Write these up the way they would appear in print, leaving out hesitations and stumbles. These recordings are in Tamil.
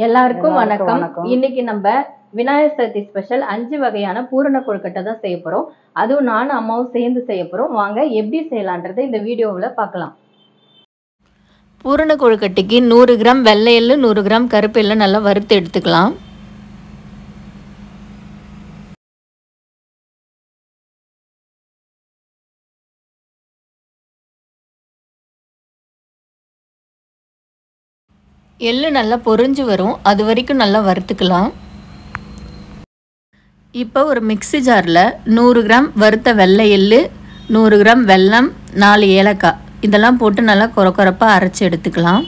எல்லாருக்கும் வணக்கம். இன்னைக்கு நம்ம விநாயகர் சதுர்த்தி ஸ்பெஷல் 5 வகையான பூரண கொழுக்கட்டை தான் செய்ய போறோம். அதுவும் நானும் அம்மாவும் சேர்ந்து செய்ய போறோம். வாங்க எப்படி செய்யலான்றதை இந்த வீடியோவில் பார்க்கலாம். பூரண கொழுக்கட்டைக்கு 100 கிராம் வெள்ளை எள்ளு, 100 கிராம் கருப்பு எள்ளு நல்லா வறுத்து எடுத்துக்கலாம். எள்ளு நல்லா பொரிஞ்சு வரும், அது வரைக்கும் நல்லா வறுத்துக்கலாம். இப்போ ஒரு மிக்ஸி ஜாரில் 100 கிராம் வறுத்த வெள்ளை எள்ளு, 100 கிராம் வெல்லம், 4 ஏலக்காய் இதெல்லாம் போட்டு நல்லா கொரப்பாக அரைச்சி எடுத்துக்கலாம்.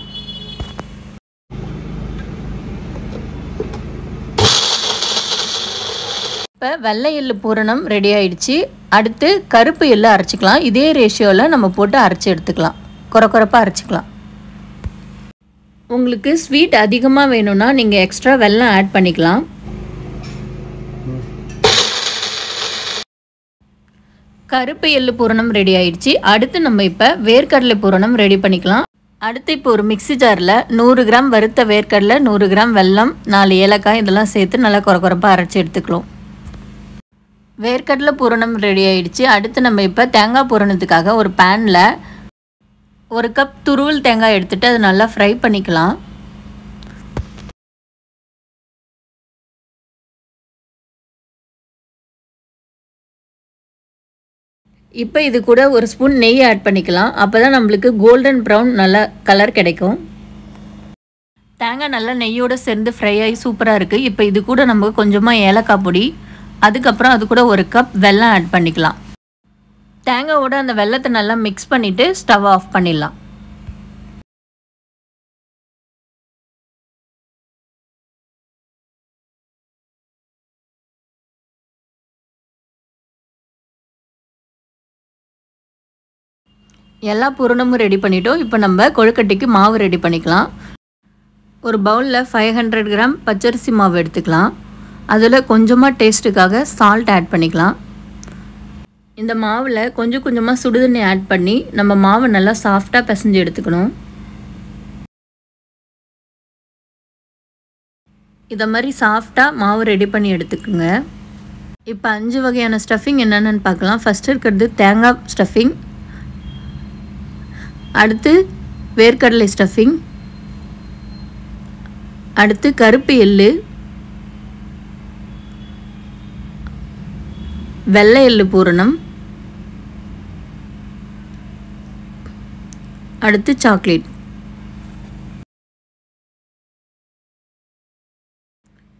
இப்போ வெள்ளை எள்ளு பூரணம் ரெடி ஆயிடுச்சு. அடுத்து கருப்பு எள்ளு அரைச்சிக்கலாம். இதே ரேஷியோவில் நம்ம போட்டு அரைச்சி எடுத்துக்கலாம், கொரப்பாக அரைச்சிக்கலாம். உங்களுக்கு ஸ்வீட் அதிகமாக வேணும்னா நீங்கள் எக்ஸ்ட்ரா வெல்லம் ஆட் பண்ணிக்கலாம். கருப்பு எள்ளு பூரணம் ரெடி ஆயிடுச்சு. அடுத்து நம்ம இப்போ வேர்க்கடலை பூரணம் ரெடி பண்ணிக்கலாம். அடுத்து இப்போ ஒரு மிக்ஸி ஜாரில் 100 கிராம் வறுத்த வேர்க்கடலை, 100 கிராம் வெல்லம், 4 ஏலக்காய் இதெல்லாம் சேர்த்து நல்லா கொரப்பாக அரைச்சி எடுத்துக்கலாம். வேர்க்கடலை பூரணம் ரெடி ஆயிடுச்சு. அடுத்து நம்ம இப்போ தேங்காய் பூரணத்துக்காக ஒரு பேனில் 1 கப் துருவல் தேங்காய் எடுத்துகிட்டு அதை நல்லா ஃப்ரை பண்ணிக்கலாம். இப்போ இது கூட 1 ஸ்பூன் நெய் ஆட் பண்ணிக்கலாம். அப்போ தான் நம்மளுக்கு கோல்டன் ப்ரௌன் நல்லா கலர் கிடைக்கும். தேங்காய் நல்லா நெய்யோடு சேர்ந்து ஃப்ரை ஆகி சூப்பராக இருக்குது. இப்போ இது கூட நம்ம கொஞ்சமாக ஏலக்காய் பொடி, அதுக்கப்புறம் அது கூட 1 கப் வெல்லம் ஆட் பண்ணிக்கலாம். தேங்காயோட அந்த வெல்லத்தை நல்லா மிக்ஸ் பண்ணிவிட்டு ஸ்டவ் ஆஃப் பண்ணிடலாம். எல்லா பூரணமும் ரெடி பண்ணிட்டோம். இப்போ நம்ம கொழுக்கட்டைக்கு மாவு ரெடி பண்ணிக்கலாம். ஒரு பவுலில் 500 கிராம் பச்சரிசி மாவு எடுத்துக்கலாம். அதில் கொஞ்சமாக டேஸ்ட்டுக்காக சால்ட் ஆட் பண்ணிக்கலாம். இந்த மாவில் கொஞ்சம் கொஞ்சமாக சுடுதண்ணி ஆட் பண்ணி நம்ம மாவை நல்லா சாஃப்டாக பிசைஞ்சு எடுத்துக்கணும். இதை மாதிரி சாஃப்டாக மாவு ரெடி பண்ணி எடுத்துக்கோங்க. இப்போ 5 வகையான ஸ்டஃபிங் என்னென்னு பார்க்கலாம். ஃபஸ்ட்டு இருக்கிறது தேங்காய் ஸ்டஃபிங், அடுத்து வேர்க்கடலை ஸ்டஃபிங், அடுத்து கருப்பு எள்ளு, வெள்ளை எள்ளு பூரணம், அடுத்து சாக்லேட்.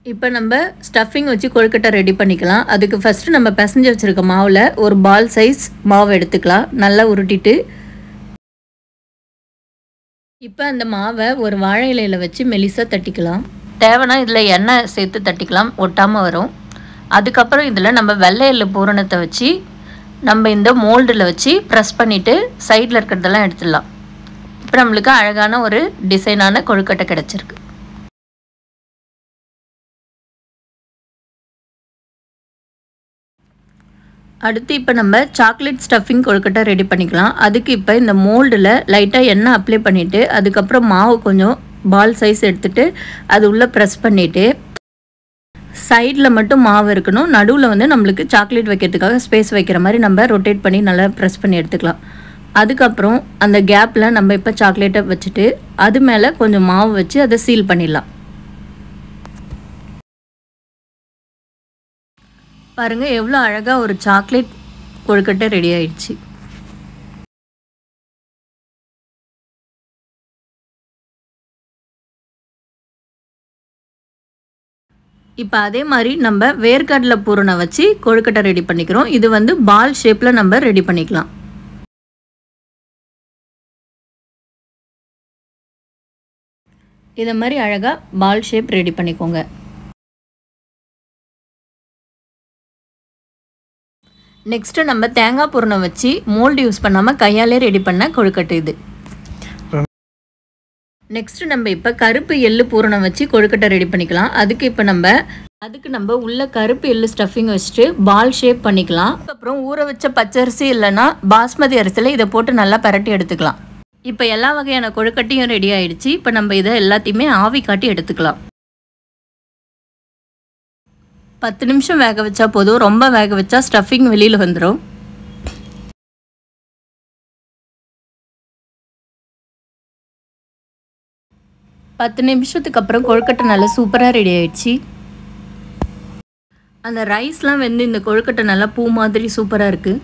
இப்போ நம்ம ஸ்டஃபிங் வச்சு கொழுக்கட்டை ரெடி பண்ணிக்கலாம். அதுக்கு ஃபஸ்ட்டு நம்ம பிசைஞ்சு வச்சுருக்க மாவில் ஒரு பால் சைஸ் மாவு எடுத்துக்கலாம், நல்லா உருட்டிட்டு. இப்போ அந்த மாவை ஒரு வாழை இலையில் வச்சு மெலிசாக தட்டிக்கலாம். தேவைன்னா இதில் எண்ணெய் சேர்த்து தட்டிக்கலாம், ஒட்டாமல் வரும். அதுக்கப்புறம் இதில் நம்ம வெள்ளை எள்ளு பூரணத்தை வச்சு நம்ம இந்த மோல்டில் வச்சு ப்ரெஸ் பண்ணிவிட்டு சைடில் இருக்கிறதெல்லாம் எடுத்துடலாம். இப்போ நம்மளுக்கு அழகான ஒரு டிசைனான கொழுக்கட்டை கிடச்சிருக்கு. அடுத்து இப்போ நம்ம சாக்லேட் ஸ்டஃபிங் கொழுக்கட்டை ரெடி பண்ணிக்கலாம். அதுக்கு இப்போ இந்த மோல்டில் லைட்டாக எண்ணெய் அப்ளை பண்ணிவிட்டு அதுக்கப்புறம் மாவு கொஞ்சம் பால் சைஸ் எடுத்துகிட்டு அது உள்ளே ப்ரெஸ் பண்ணிவிட்டு சைடில் மட்டும் மாவு இருக்கணும். நடுவில் வந்து நம்மளுக்கு சாக்லேட் வைக்கிறதுக்காக ஸ்பேஸ் வைக்கிற மாதிரி நம்ம ரொட்டேட் பண்ணி நல்லா ப்ரெஸ் பண்ணி எடுத்துக்கலாம். அதுக்கப்புறம் அந்த கேப்பில் நம்ம இப்போ சாக்லேட்டை வச்சுட்டு அது மேலே கொஞ்சம் மாவு வச்சு அதை சீல் பண்ணிடலாம். பாருங்கள் எவ்வளோ அழகாக ஒரு சாக்லேட் கொழுக்கட்டை ரெடி ஆயிடுச்சு. இப்போ அதே மாதிரி நம்ம வேர்க்கடலை பூரணை வச்சு கொழுக்கட்டை ரெடி பண்ணிக்கிறோம். இது வந்து பால் ஷேப்பில் நம்ம ரெடி பண்ணிக்கலாம். இதை மாதிரி அழகாக பால் ஷேப் ரெடி பண்ணிக்கோங்க. நெக்ஸ்ட்டு நம்ம தேங்காய் பூரணை வச்சு மோல்டு யூஸ் பண்ணாமல் கையாலே ரெடி பண்ண கொழுக்கட்டை இது. நெக்ஸ்ட்டு நம்ம இப்போ கருப்பு எள்ளு பூரணம் வச்சு கொழுக்கட்டை ரெடி பண்ணிக்கலாம். அதுக்கு நம்ம உள்ள கருப்பு எள்ளு ஸ்டஃபிங் வச்சுட்டு பால் ஷேப் பண்ணிக்கலாம். அப்புறம் ஊற வச்ச பச்சரிசி இல்லைன்னா பாஸ்மதி அரிசியில் இதை போட்டு நல்லா பரட்டி எடுத்துக்கலாம். இப்போ எல்லா வகையான கொழுக்கட்டையும் ரெடி ஆயிடுச்சு. இப்போ நம்ம இதை எல்லாத்தையுமே ஆவி காட்டி எடுத்துக்கலாம். 10 நிமிஷம் வேக வச்சா போதும். ரொம்ப வேக வச்சா ஸ்டஃபிங் வெளியில் வந்துடும். பத்து நிமிஷத்துக்கு அப்புறம் கொழுக்கட்டை நல்லா சூப்பராக ரெடி ஆயிடுச்சு. அந்த ரைஸ்லாம் வெந்து இந்த கொழுக்கட்டை நல்லா பூ மாதிரி சூப்பராக இருக்குது.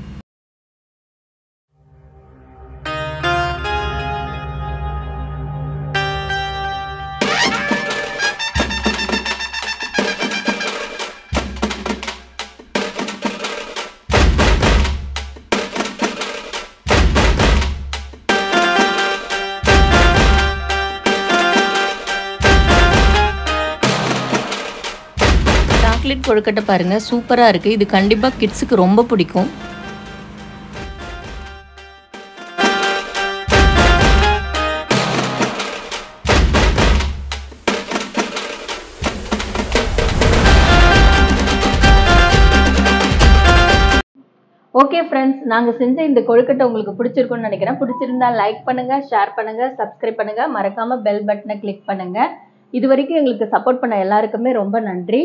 சாக்லேட் கொழுக்கட்டை பாருங்கள் சூப்பராக இருக்குது. இது கண்டிப்பாக கிட்ஸுக்கு ரொம்ப பிடிக்கும். ஓகே ஃப்ரெண்ட்ஸ், நாங்கள் செஞ்ச இந்த கொழுக்கட்டை உங்களுக்கு பிடிச்சிருக்குன்னு நினைக்கிறேன். பிடிச்சிருந்தா லைக் பண்ணுங்கள், ஷேர் பண்ணுங்கள், சப்ஸ்கிரைப் பண்ணுங்கள், மறக்காமல் பெல் பட்டனை கிளிக் பண்ணுங்கள். இது வரைக்கும் எங்களுக்கு சப்போர்ட் பண்ண எல்லாருக்குமே ரொம்ப நன்றி.